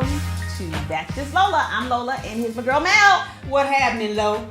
welcome to That's Just Lola. I'm Lola, and here's my girl Mel. What happening, Lo?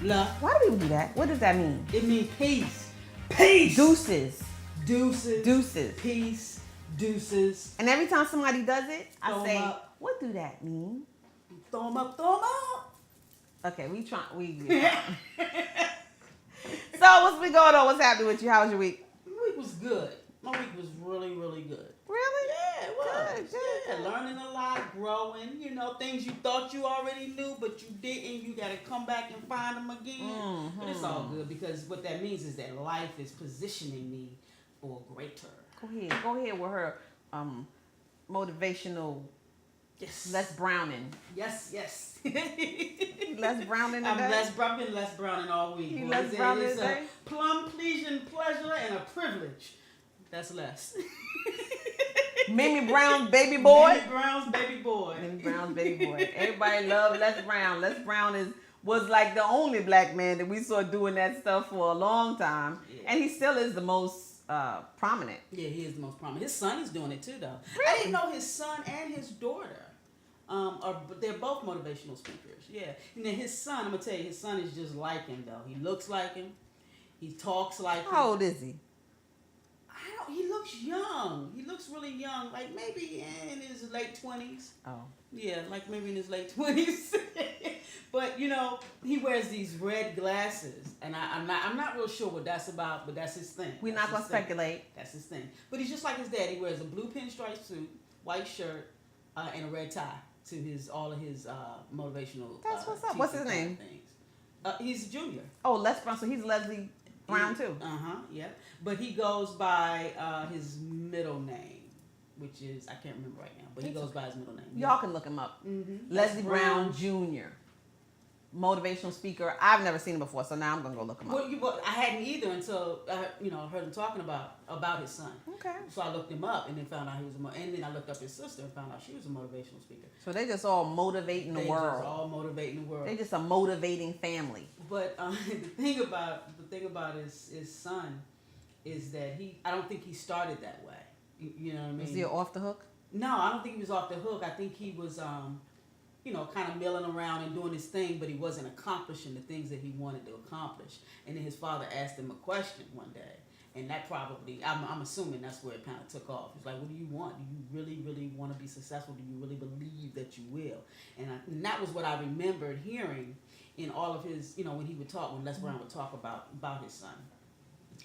Why do people do that? What does that mean? It means peace. Peace. Deuces. Deuces. Deuces. Peace. Deuces. And every time somebody does it, I Throw 'em say, up. what do that mean? Throw them up, throw them up. Okay, we. So what's been going on? What's happening with you? How was your week? My week was good. My week was really, really good. Really? Yeah, it was. Good. Learning a lot, growing. You know, things you thought you already knew, but you didn't. You got to come back and find them again. Mm-hmm. But it's all good because what that means is that life is positioning me for greater. Go ahead with her motivational. Yes. Les Browning. Yes. Les Browning today? I'm less Browning all week. You Boy. Les Browning It's today? a plum, pleasing pleasure and a privilege. That's less. Mimi Brown's baby boy. Mimi Brown's baby boy. Mimi Brown's baby boy. Everybody loved Les Brown. Les Brown was like the only black man that we saw doing that stuff for a long time. Yeah. And he still is the most prominent. Yeah, he is the most prominent. His son is doing it too, though. Really? I didn't know his son and his daughter they're both motivational speakers. Yeah. And then his son, I'm going to tell you, his son is just like him, though. He looks like him. He talks like him. How old is he? He looks young. He looks really young, like maybe in his late 20s. Oh. Yeah, like maybe in his late 20s. But you know, he wears these red glasses, and I'm not real sure what that's about, but that's his thing. We're not gonna speculate. That's his thing. But he's just like his dad. He wears a blue pinstripe suit, white shirt, and a red tie to all of his motivational. That's what's up. What's his name? Things. He's a junior. Oh, Les Brown. So he's Leslie Brown too. Yeah. But he goes by his middle name, which is I can't remember right now. But he goes by his middle name. Y'all can look him up. Mm-hmm. Leslie Brown Jr. Motivational speaker. I've never seen him before, so now I'm gonna go look him up. Well, I hadn't either until I heard him talking about his son. Okay. So I looked him up and then found out he was and then I looked up his sister and found out she was a motivational speaker. So they just all motivating the world. Just all motivating the world. They just a motivating family. But the thing about his son is that I don't think he started that way. You know what I mean? Was he off the hook? No, I don't think he was off the hook. I think he was kind of milling around and doing his thing, but he wasn't accomplishing the things that he wanted to accomplish. And then his father asked him a question one day, and that probably, I'm assuming that's where it kind of took off. He's like, what do you want? Do you really, really want to be successful? Do you really believe that you will? And that was what I remembered hearing in all of his, when he would talk, when Les Brown would talk about his son.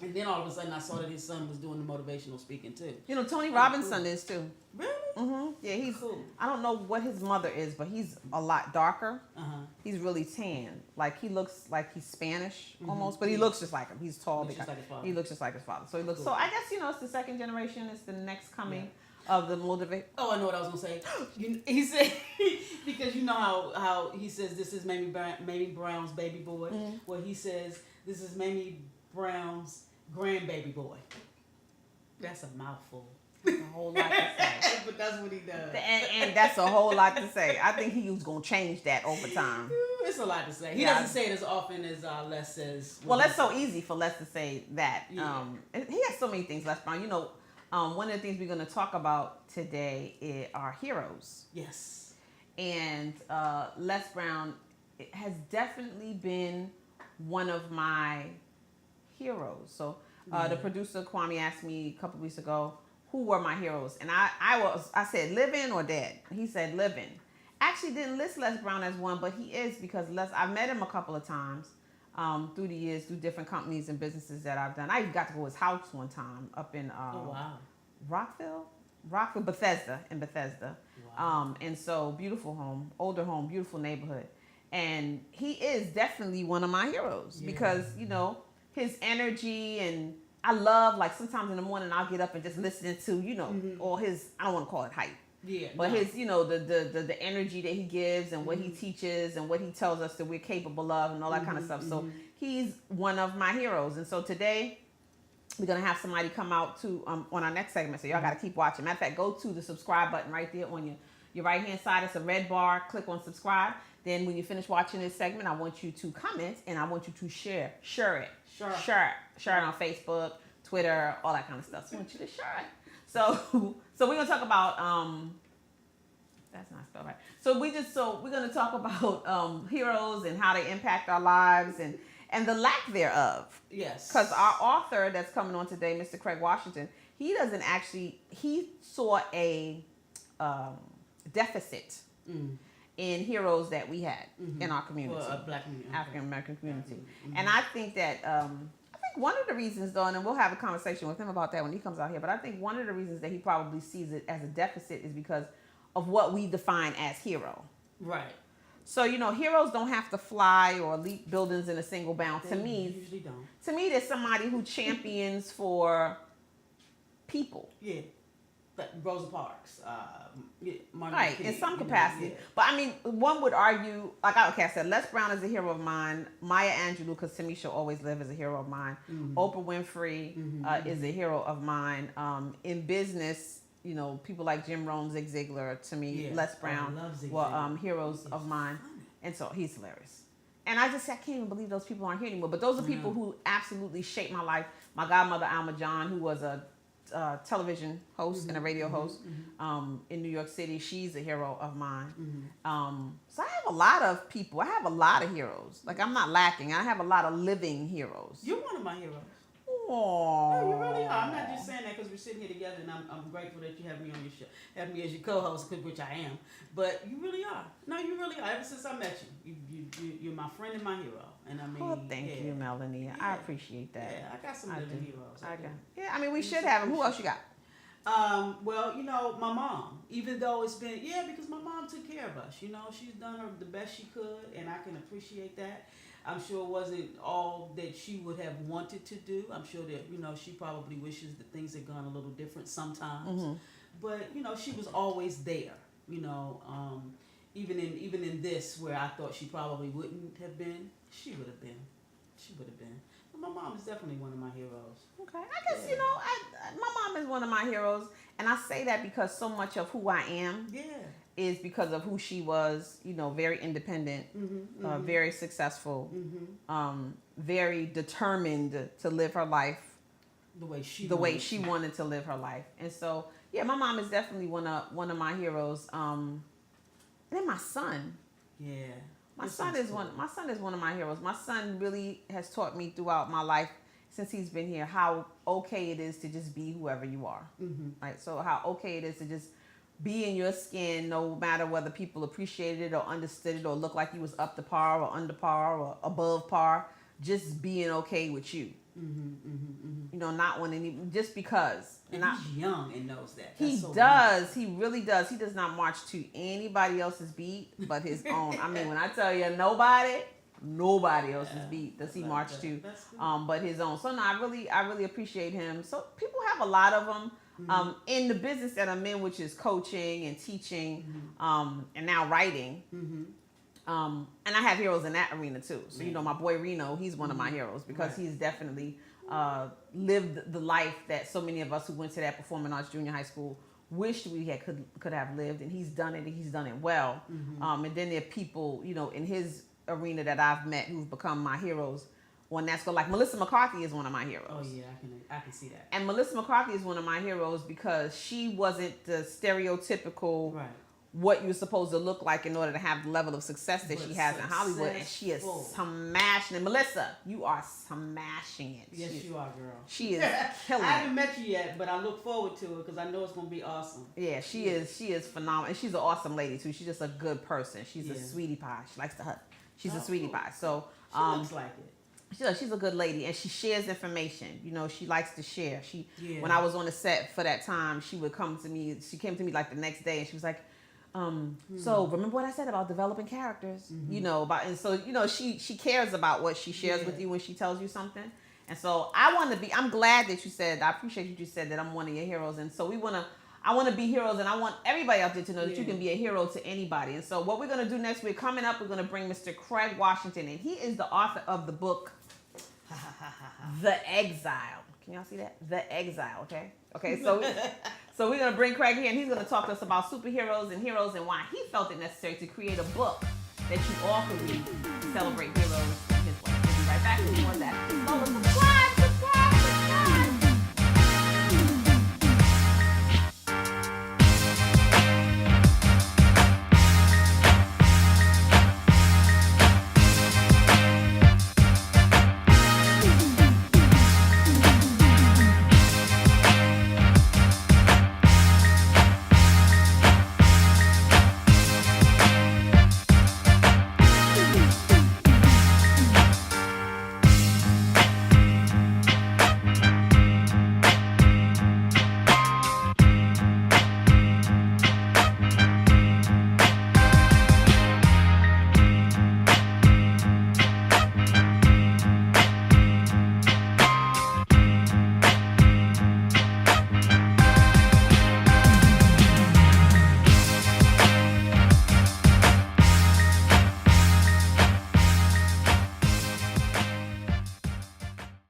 And then all of a sudden I saw that his son was doing the motivational speaking too. Tony Robbins' son is too. Really? Mm-hmm. Yeah, he's cool. I don't know what his mother is, but he's a lot darker. Uh-huh. He's really tan. Like he looks like he's Spanish almost, but he looks just like him. He's tall. Looks just like his father. He looks just like his father. So he looks. Cool. So I guess it's the second generation. It's the next coming of the motivate. Oh, I know what I was gonna say. He said because you know how he says this is Mamie Brown's baby boy. Mm-hmm. Well, he says this is Mamie Brown's grandbaby boy. That's a mouthful. That's a whole lot to say. But that's what he does. And that's a whole lot to say. I think he was gonna change that over time. It's a lot to say. He Yeah. doesn't say it as often as Les says. Well, that's so easy for Les to say that. Yeah. He has so many things, Les Brown. One of the things we're going to talk about today are heroes. Yes. And Les Brown has definitely been one of my heroes. So the producer, Kwame, asked me a couple weeks ago, who were my heroes? And I said, living or dead? He said, living. Actually didn't list Les Brown as one, but he is because I've met him a couple of times through the years, through different companies and businesses that I've done. I even got to go to his house one time up in Rockville, Bethesda. Wow. And so beautiful home, older home, beautiful neighborhood. And he is definitely one of my heroes because, his energy, and I love, like, sometimes in the morning I'll get up and just listening to, all his, I don't want to call it hype. Yeah. But his, the energy that he gives and what he teaches and what he tells us that we're capable of and all that kind of stuff. So he's one of my heroes. And so today we're going to have somebody come out to on our next segment. So y'all got to keep watching. Matter of fact, go to the subscribe button right there on your right-hand side. It's a red bar. Click on subscribe. Then when you finish watching this segment, I want you to comment and I want you to share it. Share it on Facebook, Twitter, all that kind of stuff. So I want you to share it. So we're going to talk about That's not spelled right. So we're going to talk about heroes and how they impact our lives and the lack thereof. Yes. Because our author that's coming on today, Mr. Craig Washington, he saw a deficit in heroes that we had in our community, Well, a black community. African American community. And I think that one of the reasons, though, and we'll have a conversation with him about that when he comes out here, but I think one of the reasons that he probably sees it as a deficit is because of what we define as hero. Right. So, heroes don't have to fly or leap buildings in a single bound. They To me, usually don't. there's somebody who champions for people. Yeah. But Rosa Parks, Martin Right, Luther King, in some you know, capacity. yeah. But I mean, one would argue, I said, Les Brown is a hero of mine. Maya Angelou, because to me, she'll always live as a hero of mine. Oprah Winfrey is a hero of mine. In business, people like Jim Rohn, Zig Ziglar, to me, Yeah. Les Brown I love Zig were Ziglar. heroes of mine. Funny. And so he's hilarious. And I can't even believe those people aren't here anymore. But those are people who absolutely shaped my life. My godmother, Alma John, who was a television host and a radio host in New York City. She's a hero of mine. So I have a lot of people. I have a lot of heroes. Like, I'm not lacking. I have a lot of living heroes. You're one of my heroes. Aww. No, you really are. I'm not just saying that because we're sitting here together, and I'm grateful that you have me on your show, have me as your co-host, which I am. But you really are. No, you really are. Ever since I met you're my friend and my hero. And I mean, Oh, thank you, Melanie. I Yeah. appreciate that. Yeah, I got some I living do. heroes. I do. got. Yeah, I mean, we should have them. Who else you got? Well, my mom, even though it's been, because my mom took care of us, she's done the best she could, and I can appreciate that. I'm sure it wasn't all that she would have wanted to do. I'm sure that, she probably wishes that things had gone a little different sometimes. But, she was always there, even in this where I thought she probably wouldn't have been, she would have been. But my mom is definitely one of my heroes. Okay, I guess my mom is one of my heroes, and I say that because so much of who I am is because of who she was. Very independent, very successful, very determined to live her life The way she wanted to live her life. And so, my mom is definitely one of my heroes. And then my son. Yeah. My son is one of my heroes. My son really has taught me throughout my life since he's been here how okay it is to just be whoever you are. Right? So how okay it is to just be in your skin, no matter whether people appreciated it or understood it or looked like you was up to par or under par or above par. Just being okay with you. Not wanting just because. And he's young and knows that. He does. He really does. He does not march to anybody else's beat but his own. I mean, when I tell you nobody else's beat does he march to, but his own. So no, I really appreciate him. So people have a lot of them in the business that I'm in, which is coaching and teaching, and now writing. And I have heroes in that arena too. So my boy Reno, he's one of my heroes because he's definitely lived the life that so many of us who went to that performing arts junior high school wished we could have lived, and he's done it, and he's done it well. And then there are people in his arena that I've met who've become my heroes. When that's like Melissa McCarthy is one of my heroes. Oh yeah, I can see that. And Melissa McCarthy is one of my heroes because she wasn't the stereotypical what you're supposed to look like in order to have the level of success that she has in Hollywood, and she is smashing it. Melissa, you are smashing it. Yes, you are, girl. She is killing it. I haven't met you yet, but I look forward to it because I know it's going to be awesome. Yeah, she is phenomenal, and she's an awesome lady too. She's just a good person. She's a sweetie pie. She likes to hug. She's a sweetie pie. So she looks like it. She's a good lady, and she shares information. She likes to share. When I was on the set for that time, she would come to me. She came to me like the next day, and she was like, so remember what I said about developing characters, and so, she cares about what she shares with you when she tells you something. And so I'm glad that you said, I appreciate you said that I'm one of your heroes. And so I want to be heroes, and I want everybody out there to know that you can be a hero to anybody. And so what we're going to do next week, coming up, we're going to bring Mr. Craig Washington, and he is the author of the book, The Exile. Can y'all see that? The Exile, okay? Okay, so we're going to bring Craig here, and he's going to talk to us about superheroes and heroes and why he felt it necessary to create a book that you all could read to celebrate heroes in his life. We'll be right back with more of that. So, subscribe!